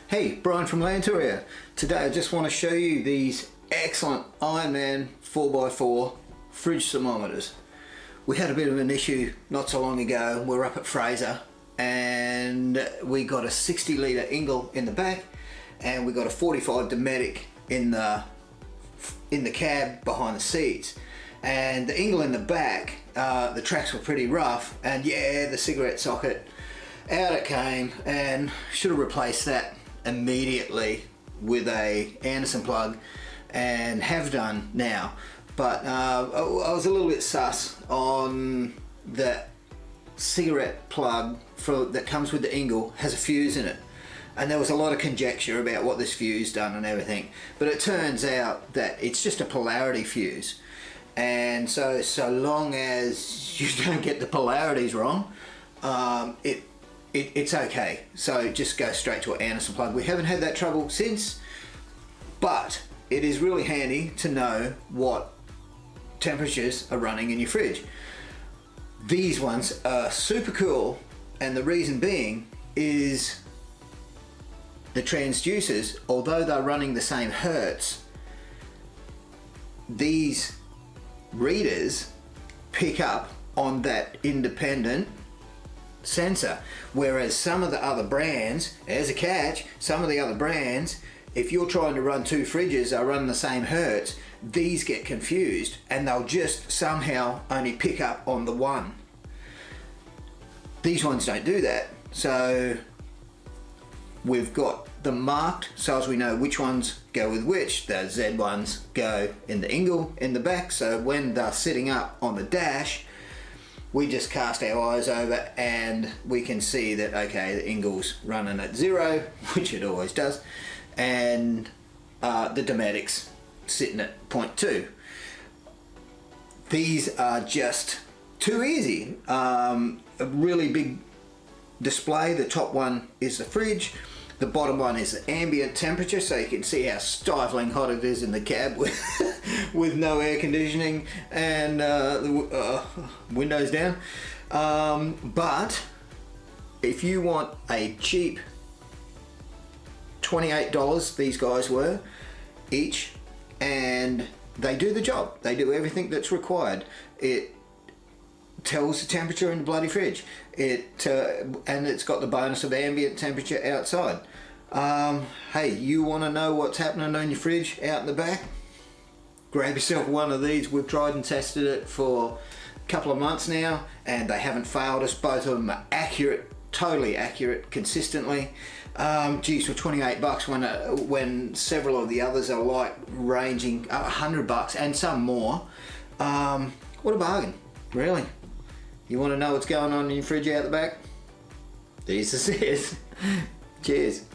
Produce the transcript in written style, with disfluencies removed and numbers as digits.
Hey, Brian from Lantoria. Today I just want to show you these excellent Ironman 4x4 fridge thermometers. We had a bit of an issue not so long ago. We're up at Fraser and we got a 60 litre Ingle in the back and we got a 45 Dometic in the cab behind the seats. And the Ingle in the back, the tracks were pretty rough, and yeah, the cigarette socket, out it came, and should have replaced that immediately with a Anderson plug, and have done now. But I was a little bit sus on that cigarette plug that comes with the Ingle has a fuse in it, and there was a lot of conjecture about what this fuse done and everything, but it turns out that it's just a polarity fuse. And so long as you don't get the polarities wrong, it's okay. So just go straight to an Anderson plug. We haven't had that trouble since, but it is really handy to know what temperatures are running in your fridge. These ones are super cool, and the reason being is the transducers, although they're running the same hertz, these readers pick up on that independent sensor, whereas some of the other brands, there's a catch, some of the other brands, if you're trying to run two fridges that are running the same hertz, these get confused and they'll just somehow only pick up on the one. These ones don't do that, so we've got them marked so as we know which ones go with which. The Z ones go in the Ingle in the back, so when they're sitting up on the dash, we just cast our eyes over and we can see that, okay, the Ingle's running at 0, which it always does, and the Dometic's sitting at 0.2. These are just too easy. A really big display. The top one is the fridge, the bottom one is the ambient temperature, so you can see how stifling hot it is in the cab with no air conditioning and the windows down. But if you want a cheap $28, these guys were each, and they do the job. They do everything that's required. It tells the temperature in the bloody fridge. And it's got the bonus of ambient temperature outside. Hey, you want to know what's happening on your fridge out in the back? Grab yourself one of these. We've tried and tested it for a couple of months now, and they haven't failed us. Both of them are accurate, totally accurate, consistently. Geez, for 28 bucks when several of the others are like ranging $100 and some more. What a bargain, really. You want to know what's going on in your fridge out the back? This is it. Cheers.